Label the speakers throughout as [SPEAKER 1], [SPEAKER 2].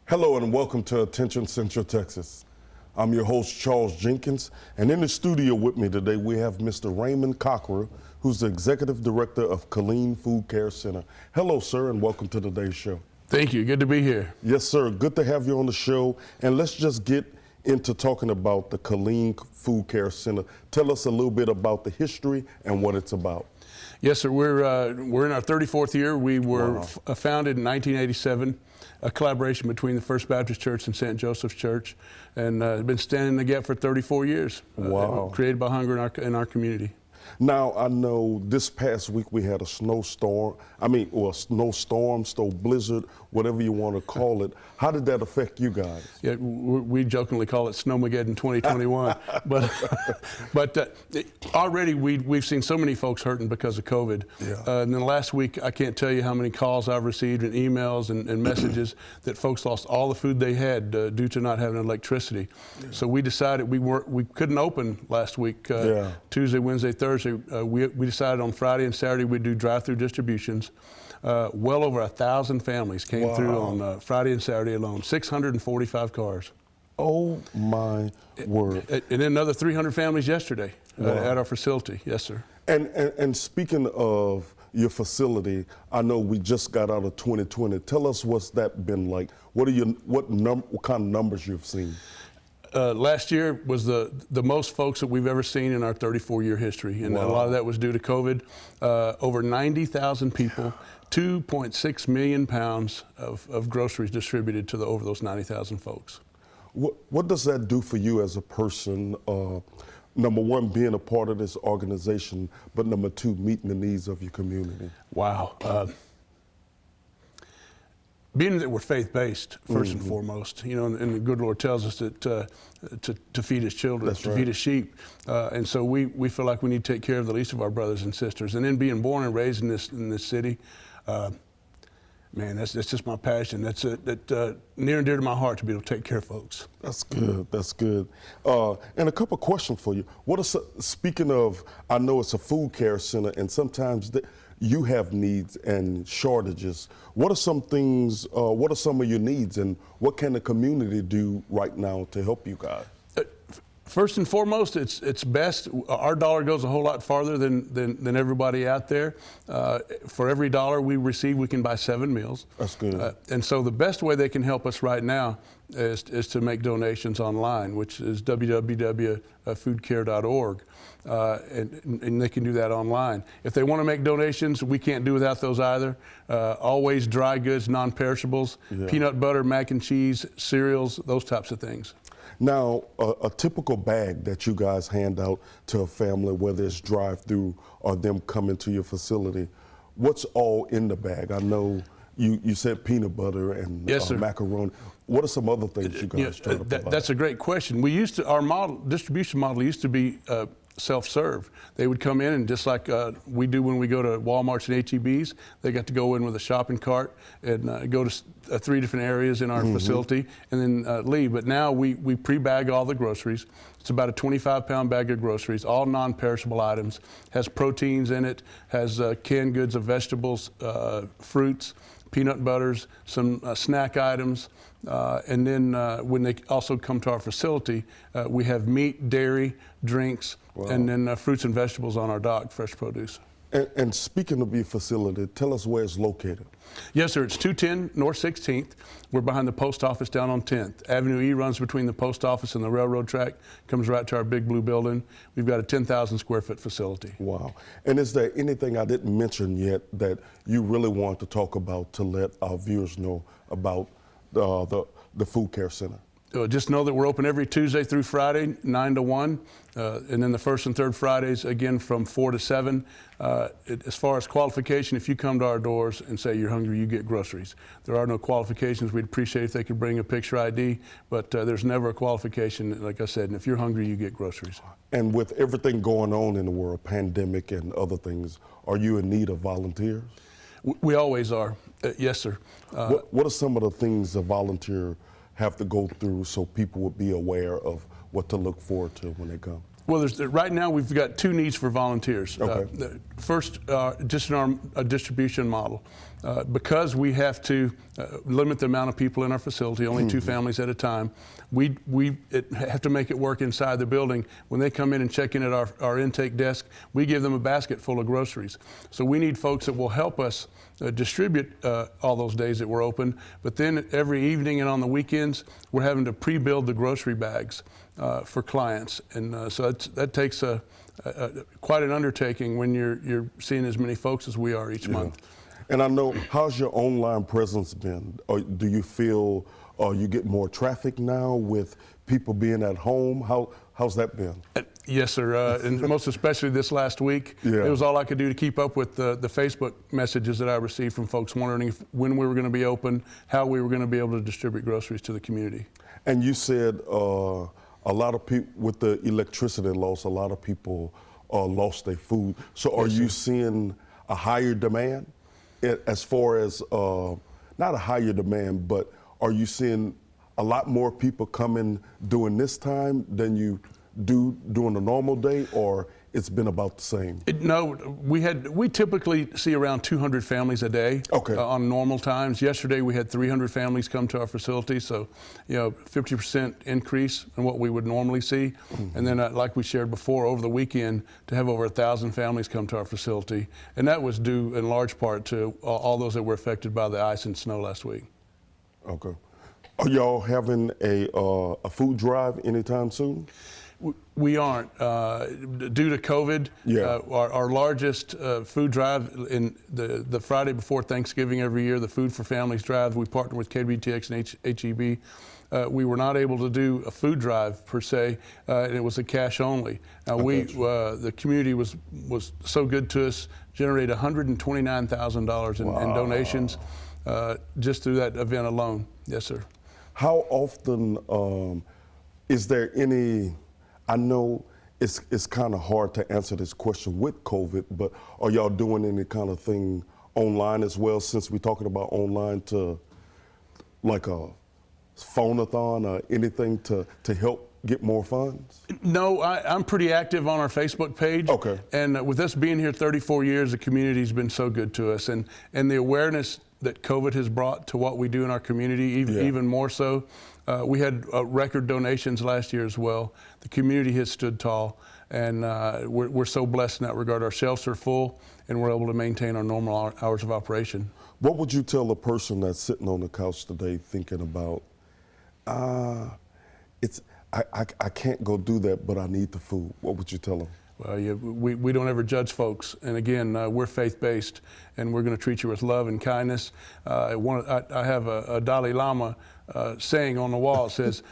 [SPEAKER 1] Hello and welcome to Attention Central Texas. I'm your host, Charles Jenkins, and in the studio with me today we have Mr. Raymond Cockrell, who's the Executive Director of Killeen Food Care Center. Hello, sir, and welcome to today's show.
[SPEAKER 2] Thank you. Good to be here.
[SPEAKER 1] Yes, sir. Good to have you on the show. And let's just get into talking about the Killeen Food Care Center. Tell us a little bit about the history and what it's about.
[SPEAKER 2] Yes, sir. We're in our 34th year. We were founded in 1987, a collaboration between the First Baptist Church and St. Joseph's Church, and been standing in the gap for 34 years.
[SPEAKER 1] Wow.
[SPEAKER 2] Created by hunger in our community.
[SPEAKER 1] Now, I know this past week we had a snowstorm, or a snowstorm, blizzard, whatever you want to call it. How did that affect you guys?
[SPEAKER 2] Yeah, we jokingly call it Snowmageddon 2021. but already we've seen so many folks hurting because of COVID.
[SPEAKER 1] Yeah.
[SPEAKER 2] And then last week, I can't tell you how many calls I've received and emails and messages that folks lost all the food they had due to not having electricity. Yeah. So we decided we couldn't open last week, Tuesday, Wednesday, Thursday. We decided on Friday and Saturday we'd do drive-through distributions. Well over 1,000 families came through on Friday and Saturday alone, 645 cars.
[SPEAKER 1] Oh my word.
[SPEAKER 2] And then another 300 families yesterday at our facility. Yes, sir.
[SPEAKER 1] And speaking of your facility, I know we just got out of 2020. Tell us what's that been like. What kind of numbers you've seen?
[SPEAKER 2] Last year was the most folks that we've ever seen in our 34-year history, and a lot of that was due to COVID. Over 90,000 people, 2.6 million pounds of groceries distributed to over those 90,000 folks.
[SPEAKER 1] What does that do for you as a person? Number one, being a part of this organization, but number two, meeting the needs of your community.
[SPEAKER 2] Wow. Being that we're faith-based, first and foremost, and the good Lord tells us that to feed His children, feed His sheep, and so we feel like we need to take care of the least of our brothers and sisters. And then being born and raised in this city, man, that's just my passion. That's near and dear to my heart to be able to take care of folks.
[SPEAKER 1] That's good. That's good. And a couple of questions for you. Speaking of, I know it's a food care center, and sometimes you have needs and shortages. What are some things, what are some of your needs, and what can the community do right now to help you guys?
[SPEAKER 2] First and foremost, it's best, our dollar goes a whole lot farther than everybody out there. For every dollar we receive, we can buy 7 meals. That's good. And so the best way they can help us right now is to make donations online, which is www.foodcare.org. And they can do that online. If they want to make donations, we can't do without those either. Always dry goods, non-perishables, peanut butter, mac and cheese, cereals, those types of things.
[SPEAKER 1] Now, a typical bag that you guys hand out to a family, whether it's drive-through or them coming to your facility, what's all in the bag? I know you said peanut butter and macaroni. What are some other things you guys try to provide?
[SPEAKER 2] That's a great question. Our distribution model used to be self-serve. They would come in, and just like we do when we go to Walmarts and H-E-Bs, they got to go in with a shopping cart and go to 3 different areas in our facility and then leave. But now we pre-bag all the groceries. It's about a 25-pound bag of groceries, all non-perishable items, has proteins in it, has canned goods of vegetables, fruits, peanut butters, some snack items, and then when they also come to our facility, we have meat, dairy, drinks, and then fruits and vegetables on our dock, fresh produce.
[SPEAKER 1] And speaking of your facility, tell us where it's located.
[SPEAKER 2] Yes, sir. It's 210 North 16th. We're behind the post office down on 10th. Avenue E runs between the post office and the railroad track, comes right to our big blue building. We've got a 10,000 square foot facility. Wow.
[SPEAKER 1] And is there anything I didn't mention yet that you really want to talk about to let our viewers know about the Food Care Center?
[SPEAKER 2] Just know that we're open every Tuesday through Friday, 9 to 1, and then the first and third Fridays, again, from 4 to 7. As far as qualification, if you come to our doors and say you're hungry, you get groceries. There are no qualifications. We'd appreciate if they could bring a picture ID, but there's never a qualification. Like I said, and if you're hungry, you get groceries.
[SPEAKER 1] And with everything going on in the world, pandemic and other things, are you in need of volunteers?
[SPEAKER 2] We always are. Yes, sir.
[SPEAKER 1] What are some of the things a volunteer have to go through so people would be aware of what to look forward to when they come?
[SPEAKER 2] Well, right now we've got two needs for volunteers.
[SPEAKER 1] Okay.
[SPEAKER 2] First, just in our distribution model, because we have to limit the amount of people in our facility, only two families at a time, we have to make it work inside the building. When they come in and check in at our intake desk, we give them a basket full of groceries. So we need folks that will help us distribute all those days that we're open, but then every evening and on the weekends, we're having to pre-build the grocery bags for clients. And so that takes quite an undertaking when you're seeing as many folks as we are each month.
[SPEAKER 1] And I know, how's your online presence been? Or do you feel you get more traffic now with people being at home? How's that been?
[SPEAKER 2] Yes, sir. And most especially this last week.
[SPEAKER 1] Yeah.
[SPEAKER 2] It was all I could do to keep up with the Facebook messages that I received from folks wondering when we were going to be open, how we were going to be able to distribute groceries to the community.
[SPEAKER 1] And you said a lot of people, with the electricity loss, a lot of people lost their food. So are you seeing a higher demand as far as, not a higher demand, but are you seeing a lot more people coming during this time than you do during a normal day, or it's been about the same?
[SPEAKER 2] No, we typically see around 200 families a day.
[SPEAKER 1] Okay.
[SPEAKER 2] On normal times. Yesterday we had 300 families come to our facility, so 50% increase in what we would normally see. And then like we shared before, over the weekend to have over 1,000 families come to our facility, and that was due in large part to all those that were affected by the ice and snow last week.
[SPEAKER 1] Okay. Are y'all having a food drive anytime soon?
[SPEAKER 2] We aren't. Due to COVID, our largest food drive in the Friday before Thanksgiving every year, the Food for Families drive, we partner with KPLE-TV and HEB. We were not able to do a food drive per se, and it was a cash only. Now the community was so good to us, generated $129,000 in donations just through that event alone. Yes, sir.
[SPEAKER 1] How often is there any? I know it's kind of hard to answer this question with COVID, but are y'all doing any kind of thing online as well, since we're talking about online, to like a phone-a-thon or anything to help get more funds?
[SPEAKER 2] No, I'm pretty active on our Facebook page.
[SPEAKER 1] Okay.
[SPEAKER 2] And with us being here 34 years, the community's been so good to us. And the awareness that COVID has brought to what we do in our community, even more so. We had record donations last year as well. The community has stood tall, and we're so blessed in that regard. Our shelves are full, and we're able to maintain our normal hours of operation.
[SPEAKER 1] What would you tell a person that's sitting on the couch today thinking about, I can't go do that, but I need the food? What would you tell them?
[SPEAKER 2] Well, we don't ever judge folks, and again, we're faith-based, and we're going to treat you with love and kindness. I have a Dalai Lama saying on the wall. It says,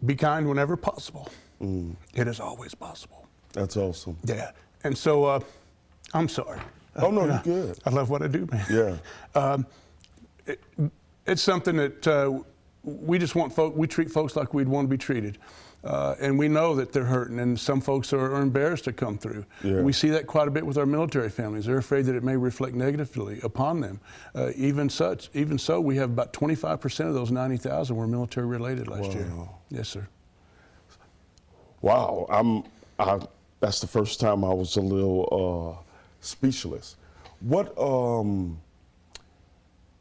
[SPEAKER 2] "Be kind whenever possible. It is always possible."
[SPEAKER 1] That's awesome.
[SPEAKER 2] Yeah, and so I'm sorry.
[SPEAKER 1] Oh no, you're good.
[SPEAKER 2] I love what I do, man.
[SPEAKER 1] Yeah.
[SPEAKER 2] It's something that we just want we treat folks like we'd want to be treated. And we know that they're hurting, and some folks are embarrassed to come through.
[SPEAKER 1] Yeah.
[SPEAKER 2] We see that quite a bit with our military families. They're afraid that it may reflect negatively upon them. Even so, we have about 25% of those 90,000 were military related last year. Yes, sir.
[SPEAKER 1] Wow, that's the first time I was a little speechless. What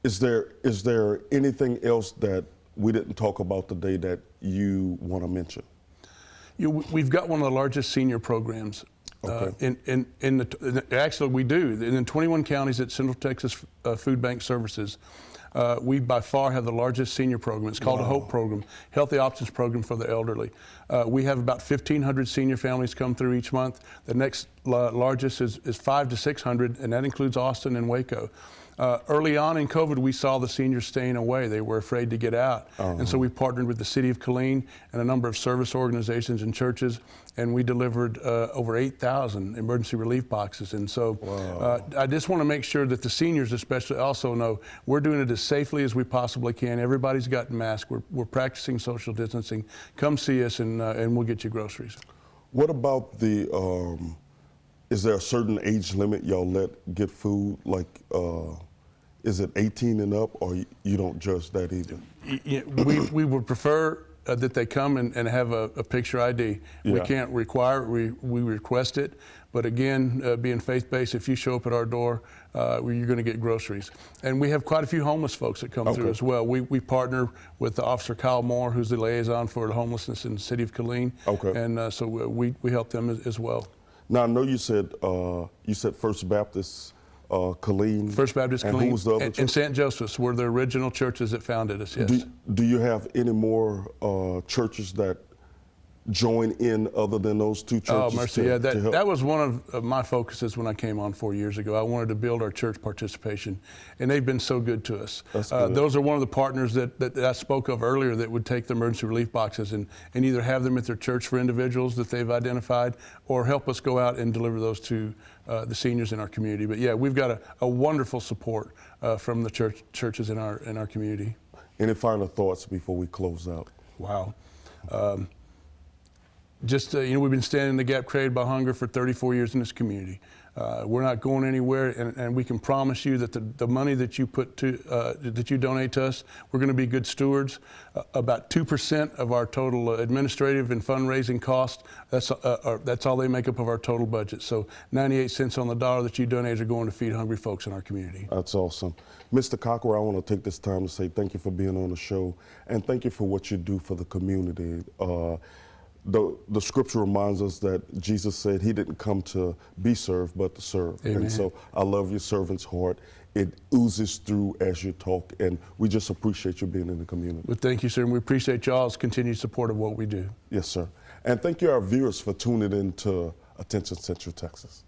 [SPEAKER 1] is there anything else that we didn't talk about today that you want to mention?
[SPEAKER 2] We've got one of the largest senior programs.
[SPEAKER 1] Okay.
[SPEAKER 2] Actually, we do. In 21 counties at Central Texas Food Bank Services, we by far have the largest senior program. It's called a HOPE program, Healthy Options Program for the Elderly. We have about 1,500 senior families come through each month. The next largest is 500 to 600, and that includes Austin and Waco. Early on in COVID, we saw the seniors staying away. They were afraid to get out. And so we partnered with the city of Killeen and a number of service organizations and churches, and we delivered over 8,000 emergency relief boxes. And so I just want to make sure that the seniors especially also know we're doing it as safely as we possibly can. Everybody's got masks. We're practicing social distancing. Come see us, and we'll get you groceries.
[SPEAKER 1] What about is there a certain age limit y'all let get food? Like, is it 18 and up, or you don't judge that either?
[SPEAKER 2] We would prefer that they come and have a picture ID. We
[SPEAKER 1] Yeah.
[SPEAKER 2] can't require it, we request it. But again, being faith-based, if you show up at our door, you're going to get groceries. And we have quite a few homeless folks that come through
[SPEAKER 1] Okay.
[SPEAKER 2] as well. We partner with Officer Kyle Moore, who's the liaison for the homelessness in the city of Killeen.
[SPEAKER 1] Okay.
[SPEAKER 2] And so we help them as well.
[SPEAKER 1] Now I know you said First Baptist Killeen.
[SPEAKER 2] First Baptist
[SPEAKER 1] and
[SPEAKER 2] Killeen
[SPEAKER 1] who was the other
[SPEAKER 2] and
[SPEAKER 1] church?
[SPEAKER 2] St. Joseph's were the original churches that founded us, yes.
[SPEAKER 1] Do you have any more churches that join in other than those two
[SPEAKER 2] Oh,
[SPEAKER 1] churches?
[SPEAKER 2] mercy,
[SPEAKER 1] to
[SPEAKER 2] yeah.
[SPEAKER 1] help?
[SPEAKER 2] That was one of my focuses when I came on 4 years ago. I wanted to build our church participation, and they've been so good to us.
[SPEAKER 1] That's good.
[SPEAKER 2] Those are one of the partners that I spoke of earlier that would take the emergency relief boxes and either have them at their church for individuals that they've identified or help us go out and deliver those to the seniors in our community. But yeah, we've got a wonderful support from the churches in our community.
[SPEAKER 1] Any final thoughts before we close out?
[SPEAKER 2] Wow. We've been standing in the gap created by hunger for 34 years in this community. We're not going anywhere, and we can promise you that the money that you that you donate to us, we're going to be good stewards. About 2% of our total administrative and fundraising cost, that's all they make up of our total budget. So 98 cents on the dollar that you donate are going to feed hungry folks in our community.
[SPEAKER 1] That's awesome. Mr. Cocker, I want to take this time to say thank you for being on the show, and thank you for what you do for the community. The scripture reminds us that Jesus said he didn't come to be served, but to serve.
[SPEAKER 2] Amen.
[SPEAKER 1] And so I love your servant's heart. It oozes through as you talk, and we just appreciate you being in the community.
[SPEAKER 2] Well, thank you, sir, and we appreciate y'all's continued support of what we do.
[SPEAKER 1] Yes, sir. And thank you, our viewers, for tuning in to Attention Central Texas.